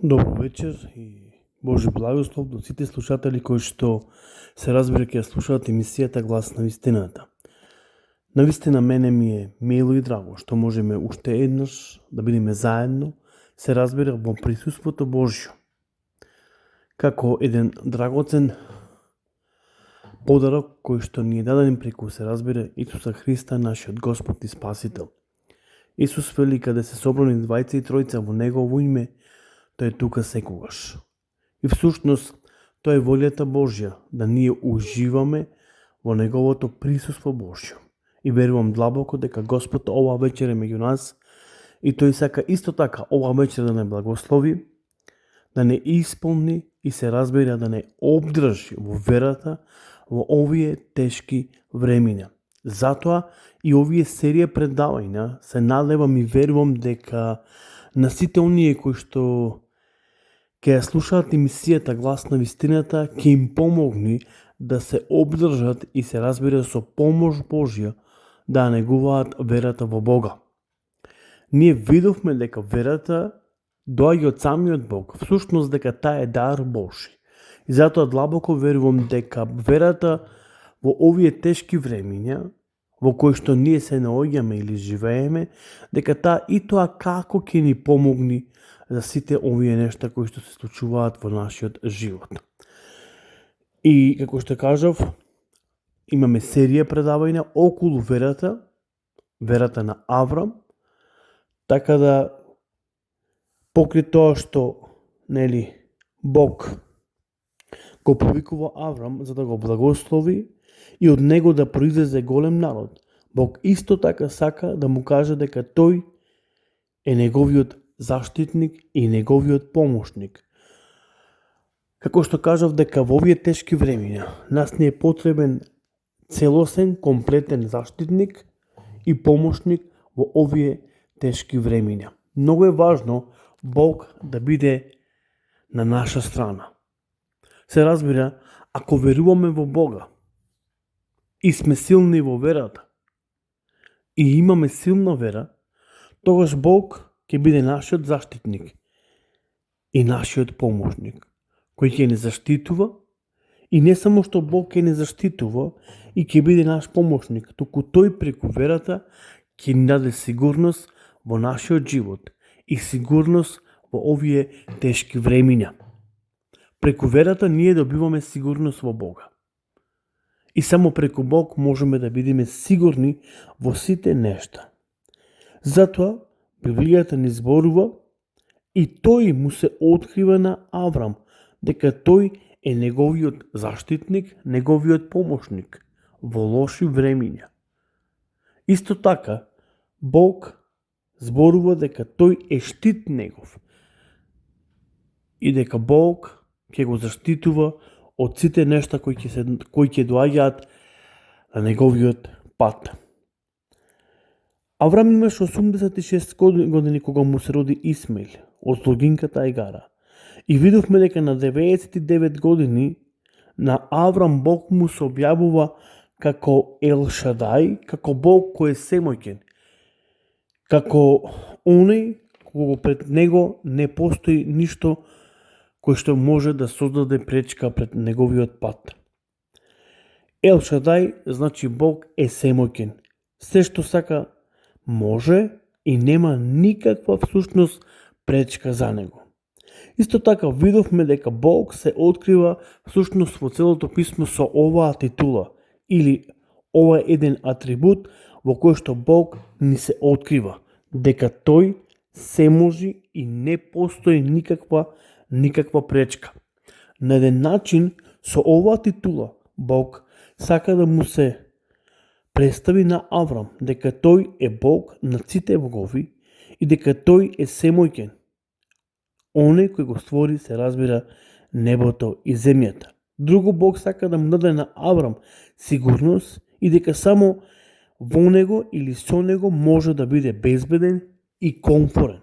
Добро вечер и Божи благослов до сите слушатели кои што се разбира ќе слушаат емисијата Глас на вистината. Навистина мене ми е мило и драго што можеме уште еднаш да бидеме заедно, се разбира во присуството Божјо. Како еден драгоцен подарок кој што ни е даден преку се разбира Исуса Христа, нашиот Господ и Спасител. Исус вели каде се собрани двајца и тројца во Негово име, тој е тука секогаш. И всушност, тоа е волјата Божја, да ние уживаме во Неговото присуство Божјо. И верувам длабоко дека Господ оваа вечер е меѓу нас и тој сака исто така оваа вечер да не благослови, да не исполни и се разбира да не обдржи во верата во овие тешки времиња. Затоа и овие серија предавања се надевам и верувам дека на сите оние кои што ќе ја слушаат емисијата Глас на вистината, ќе им помогни да се обдржат и се разбира со помош Божја да негуваат верата во Бога. Ние видовме дека верата доаѓа од самиот Бог, всушност дека таа е дар Божи. И затоа длабоко верувам дека верата во овие тешки времиња, во кои што ние се наоѓаме или живееме, дека таа и тоа како ќе ни помогни за сите овие нешта кои што се случуваат во нашиот живот. И како што кажав, имаме серија предавања околу верата на Аврам, така да покрај тоа што Бог го повикува Аврам за да го благослови и од него да произлезе голем народ, Бог исто така сака да му каже дека тој е неговиот заштитник и неговиот помошник. Како што кажав дека во овие тешки времиња нас не е потребен целосен, комплетен заштитник и помошник во овие тешки времиња. Многу е важно Бог да биде на наша страна. Се разбира, ако веруваме во Бога и сме силни во верата и имаме силна вера, тогаш Бог ќе биде нашиот заштитник и нашиот помошник, кој ќе не заштитува и не само што Бог ќе не заштитува и ќе биде наш помошник, туку тој преку верата ќе ни даде сигурност во нашиот живот и сигурност во овие тешки времиња. Преку верата ние добиваме сигурност во Бога. И само преку Бог можеме да бидеме сигурни во сите нешта. Затоа Библијата ни зборува и тој му се открива на Аврам дека тој е неговиот заштитник, неговиот помошник во лоши времиња. Исто така, Бог зборува дека тој е штит негов и дека Бог ќе го заштитува од сите нешта кои ќе доаѓаат на неговиот пат. Аврам имаше 86 години кога му се роди Исмаил од слугинката Агара. И видовме дека на 99 години на Аврам Бог му се објавува како Ел Шадај, како Бог кој е семоќен, како оној кога пред него не постои ништо кој што може да создаде пречка пред неговиот пат. Ел Шадај значи Бог е семоќен. Се што сака може и нема никаква всушност пречка за него. Исто така видовме дека Бог се открива всушност во целото писмо со оваа титула или ова еден атрибут во кој што Бог ни се открива, дека тој се може и не постои никаква пречка. На еден начин со оваа титула Бог сака да му се представи на Аврам дека тој е Бог на сите богови и дека тој е семоќен. Оној кој го створи, се разбира, небото и земјата. Друго, Бог сака да му даде на Аврам сигурност и дека само во него или со него може да биде безбеден и комфорен.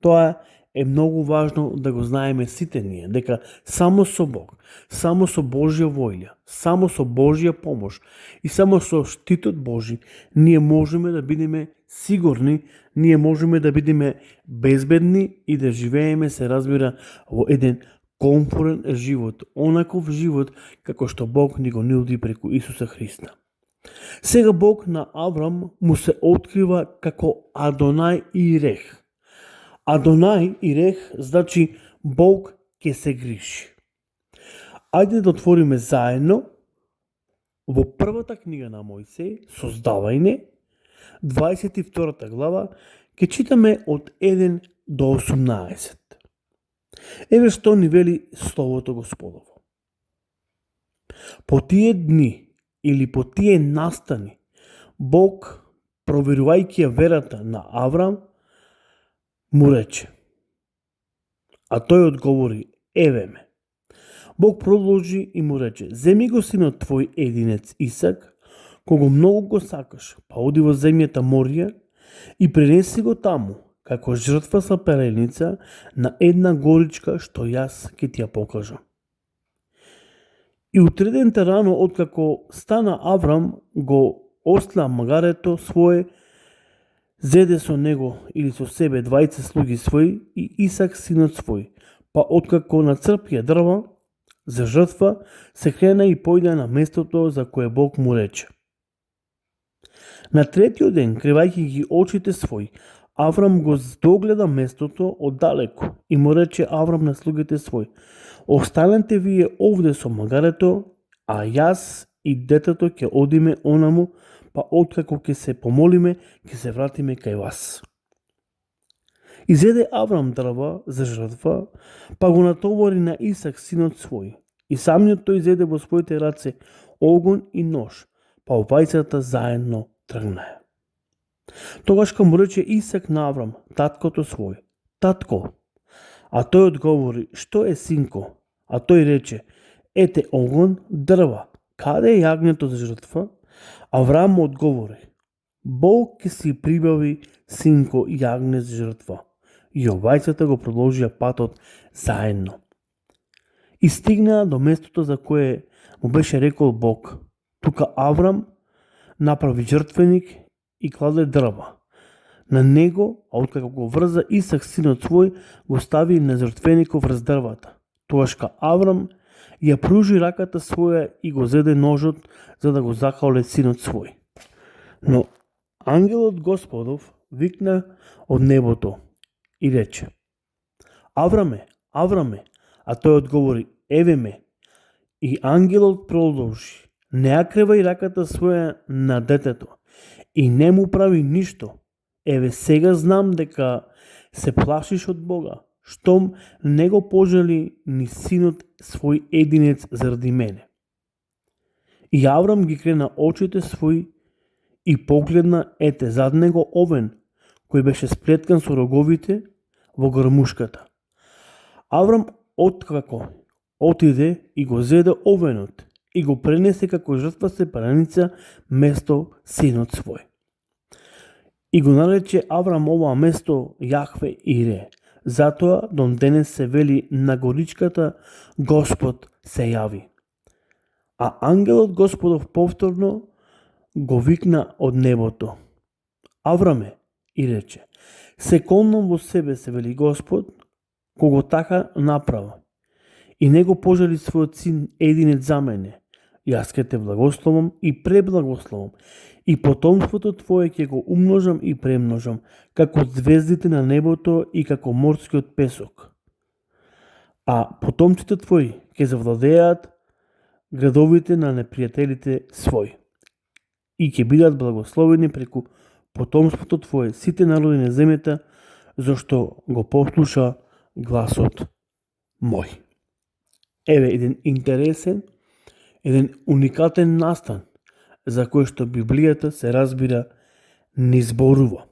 Тоа е многу важно да го знаеме сите ние, дека само со Бог, само со Божја воља, само со Божја помош и само со штитот Божи, ние можеме да бидеме сигурни, ние можеме да бидеме безбедни и да живееме, се разбира, во еден комфорен живот, онаков живот како што Бог ни го нуди преку Исуса Христа. Сега Бог на Аврам му се открива како Адонај Ирех. Адонај Ирех значи Бог ке се грижи. Ајде да отвориме заедно во првата книга на Мојсеј, Создавање, 22 глава, ке читаме од 1 до 18. Еве што ни вели Словото Господово. По тие дни или по тие настани, Бог, проверувајќи ја верата на Аврам, му рече. А тој одговори, еве ме. Бог продолжи и му рече, земи го синот твој единец Исак, кого многу го сакаш, па оди во земјата Морија и пренеси го таму, како жртва со переница на една горичка што јас ќе ти ја покажам. И утредента рано, откако стана Аврам, го осла магарето свое, зеде со него или со себе 20 слуги своји и Исак синот свој, па откако нацрпија дрва за жртва, се крена и појде на местото за кое Бог му рече. На третиот ден, кривајќи ги очите своји, Аврам го догледа местото оддалеку и му рече Аврам на слугите своји, останете вие овде со магарето, а јас и детето ќе одиме онаму, па откако ќе се помолиме, ќе се вратиме кај вас. Изеде Аврам дрва за жртва, па го натовари на Исак синот свој, и самиот тој изеде во своите раце огон и нож, па обајцата заедно тргнаа. Тогаш му рече Исак на Аврам, таткото свој, татко, а тој одговори, што е синко? А тој рече, ете огон, дрва, каде е јагнето за жртва? Аврам му одговори, Бог ќе си прибави, синко, јагне за жртва. И обајцата го продолжија патот заедно. И стигнаа до местото за кое му беше рекол Бог. Тука Аврам направи жртвеник и кладе дрва на него, а откако го врза Исак синот свој, го стави на жртвеников врз дрвата. Тогашка Аврам ја пружи раката своја и го зеде ножот за да го заколе синот свој. Но ангелот Господов викна од небото и рече, Авраме, Авраме, а тој одговори, еве ме. И ангелот продолжи, не ја кревај раката своја на детето и не му прави ништо. Еве сега знам дека се плашиш од Бога, штом не го пожели ни синот свој единец заради мене. И Аврам ги крена очите своји и погледна, ете, зад него овен, кој беше сплеткан со роговите во грмушката. Аврам откако отиде и го зеде овенот и го пренесе како жртва сепареница место синот свој. И го нарече Аврам ова место Јахве Ире. Затоа дон денес се вели на горичката Господ се јави. А ангелот Господов повторно го викна од небото. Авраме, и рече, се коннам во себе, се вели Господ, кого така направа. И не го пожали својот син единец за мене. Јас ке те благословам и преблагословам. И потомството твое ќе го умножам и премножам, како звездите на небото и како морскиот песок. А потомците твои ќе завладеат градовите на непријателите своји. И ќе бидат благословени преку потомството твое сите народи на земјата, зашто го послуша гласот мој. Еве еден интересен, еден уникатен настан за кој што Библијата се разбира не зборува.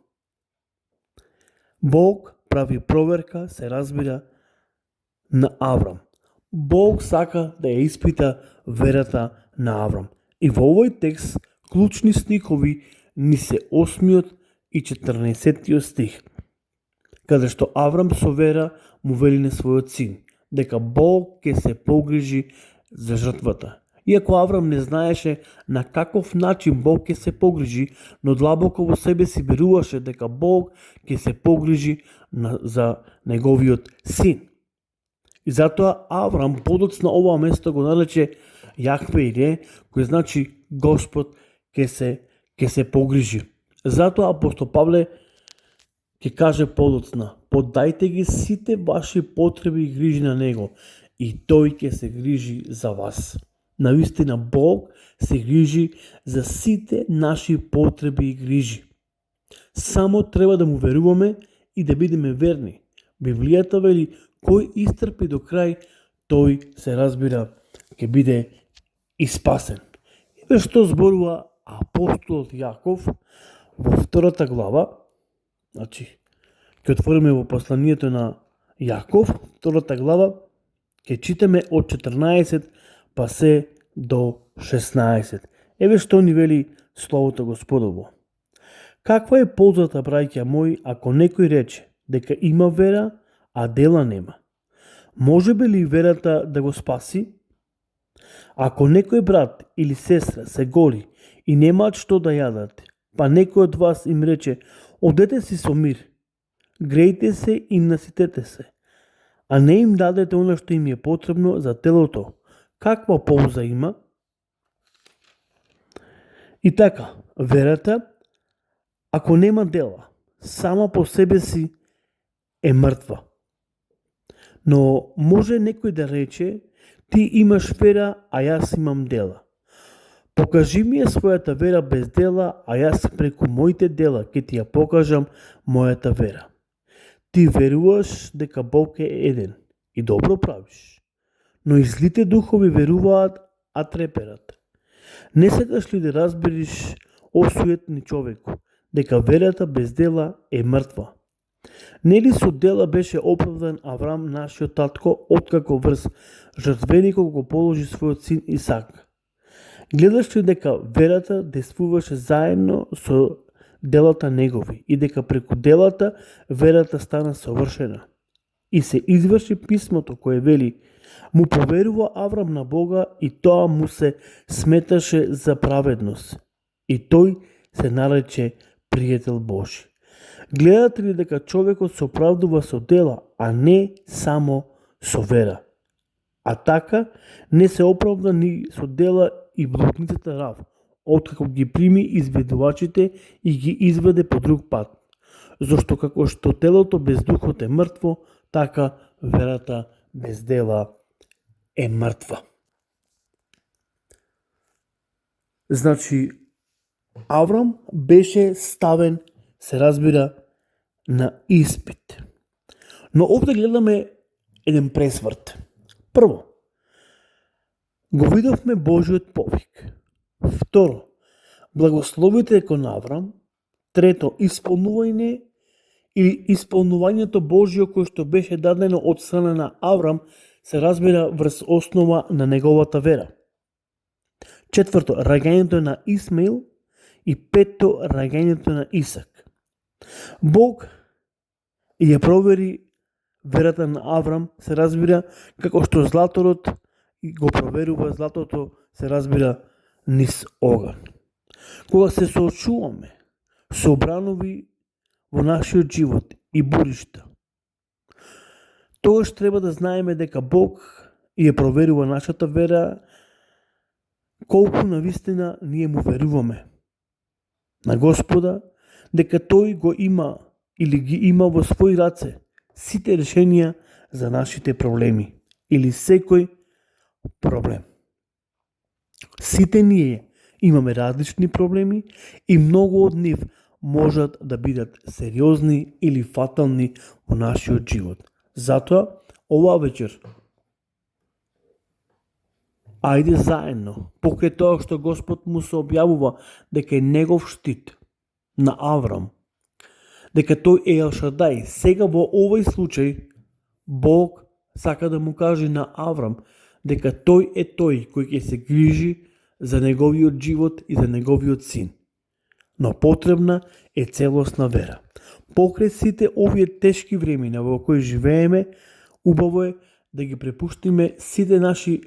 Бог прави проверка, се разбира, на Аврам. Бог сака да ја испита верата на Аврам. И во овој текст клучни стихови ни се 8 и 14 стих. каде што Аврам со вера му вели на својот син, дека Бог ќе се погрижи за жртвата. Иако Аврам не знаеше на каков начин Бог ќе се погрижи, но длабоко во себе си веруваше дека Бог ќе се погрижи за неговиот син. И затоа Аврам подоцна оваа место го нарече Јахве Ире, кој значи Господ ќе се погрижи. Затоа апостол Павле ќе каже подоцна: подајте ги сите ваши потреби и грижи на него, и тој ќе се грижи за вас. Навистина Бог се грижи за сите наши потреби и грижи. Само треба да му веруваме и да бидеме верни. Библијата вели: кој истрпи до крај, тој се разбира ќе биде и спасен. И што зборува апостолот Јаков во 2 глава, значи ќе отвориме во посланието на Јаков, 2 глава, ќе читаме од 14 па се до 16. Еве што ни вели Словото Господово. Каква е ползата, браќа мои, ако некој рече дека има вера, а дела нема? Може би ли верата да го спаси? Ако некој брат или сестра се голи и немаат што да јадат, па некој од вас им рече: одете си со мир, грејте се и наситете се, а не им дадете оно што им е потребно за телото, каква полза има? И така, верата, ако нема дела, сама по себе си е мртва. Но може некој да рече: ти имаш вера, а јас имам дела. Покажи ми ја својата вера без дела, а јас преку моите дела ќе ти ја покажам мојата вера. Ти веруваш дека Бог е еден и добро правиш, но и злите духови веруваат, а треперат. Не сакаш ли да разбериш, о суетни човеку, дека верата без дела е мртва? Нели со дела беше оправдан Аврам, нашиот татко, откако врз жртвеникот го положи својот син Исак? Гледаш ли дека верата действуваше заедно со делата негови и дека преку делата верата стана совршена? И се изврши писмото кое вели: му поверува Аврам на Бога и тоа му се сметаше за праведност. И тој се нарече пријател Божи. Гледате ли дека човекот се оправдува со дела, а не само со вера? А така не се оправда ни со дела и блудницата Рав, откако ги прими изведувачите и ги изведе по друг пат. Зашто како што телото без духот е мртво, така верата без дела е мртва. Значи, Аврам беше ставен, се разбира, на испит. Но овде гледаме еден пресврт. Прво, го видовме Божиот повик. Второ, благословите кон Аврам. Трето, исполнување или исполнувањето Божио кој што беше дадено од страна на Аврам се разбира врз основа на неговата вера. Четврто, раѓањето на Исмаил. И пето, раѓањето на Исак. Бог ја провери верата на Аврам, се разбира, како што златорот го проверува златото, се разбира, низ оган. Кога се соочуваме со бранови во нашиот живот и буришта, тогаш треба да знаеме дека Бог ја проверува нашата вера, колку навистина ние му веруваме на Господа, дека тој го има или ги има во своји раце сите решенија за нашите проблеми или секој проблем. Сите ние имаме различни проблеми и многу од нив можат да бидат сериозни или фатални во нашиот живот. Затоа, оваа вечер, ајде заедно, покрај тоа што Господ му се објавува дека е негов штит на Аврам, дека тој е Елшадај. Сега во овој случај Бог сака да му каже на Аврам дека тој е тој кој ќе се грижи за неговиот живот и за неговиот син. Но потребна е целосна вера. Покрај сите овие тешки времена во кои живееме, убаво е да ги препуштиме сите наши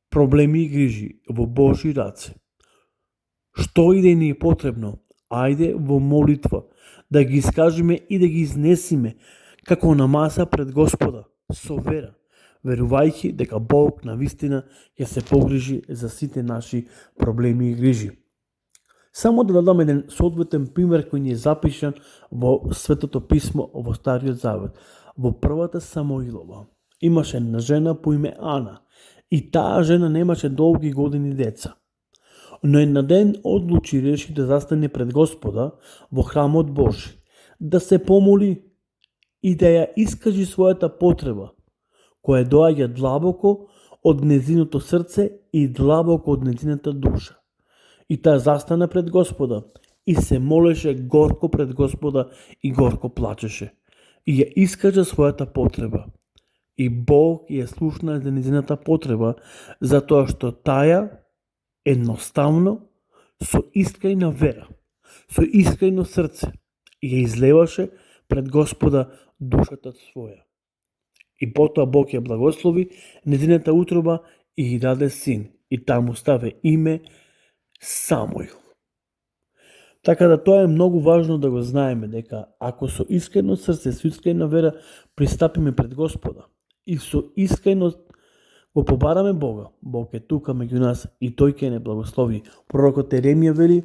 проблеми и грижи во Божји раце. Што и да ни е потребно, ајде во молитва да ги искажеме и да ги изнесиме како на маса пред Господа, со вера, верувајќи дека Бог навистина ќе се погрижи за сите наши проблеми и грижи. Само да дадам еден соодветен пример кој ни е запишан во Светото писмо во Стариот Завет. Во првата Самуилова имаше една жена по име Ана и таа жена немаше долги години деца. Но една ден одлучи и реши да застане пред Господа во храмот Божи, да се помоли и да ја искажи својата потреба, која доаѓа длабоко од незиното срце и длабоко од незината душа. И таа застана пред Господа и се молеше горко пред Господа и горко плачеше. И ја искажа својата потреба. И Бог ја слушна за незината потреба, затоа што таја едноставно, со искрена вера, со искрено срце, ја излеваше пред Господа душата своја. И потоа Бог ја благослови незината утроба и ги даде син, и таму ставе име Самуил. Така да тоа е многу важно да го знаеме, дека ако со искрено срце, со искрена вера пристапиме пред Господа и со искрено го побараме Бога, Бог е тука меѓу нас и тој ќе не благослови. Пророкот Еремија вели,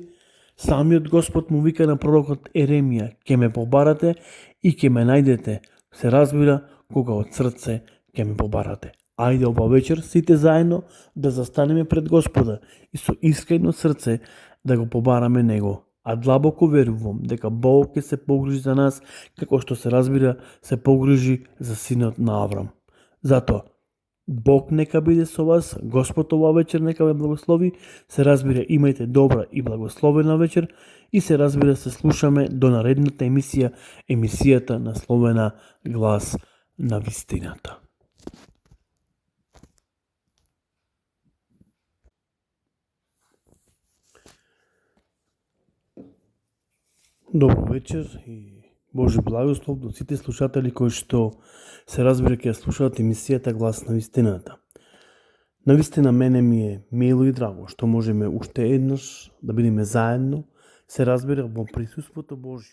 самиот Господ му вика на пророкот Еремија, ќе ме побарате и ќе ме најдете, се разбира кога од срце ќе ме побарате. Ајде ова вечер сите заедно да застанеме пред Господа и со искрено срце да го побараме Него. А длабоко верувам дека Бог ќе се погрижи за нас, како што се разбира се погрижи за синот на Аврам. Затоа, Бог нека биде со вас, Господ ова вечер нека ве благослови, се разбира имајте добра и благословена вечер и се разбира се слушаме до наредната емисијата насловена Глас на вистината. Добро вечер и Божи благослов до сите слушатели кои што се разбира ќе слушаат емисијата Глас на вистината. Навистина мене ми е мило и драго што можеме уште еднаш да бидеме заедно, се разбира во присуството Божјо.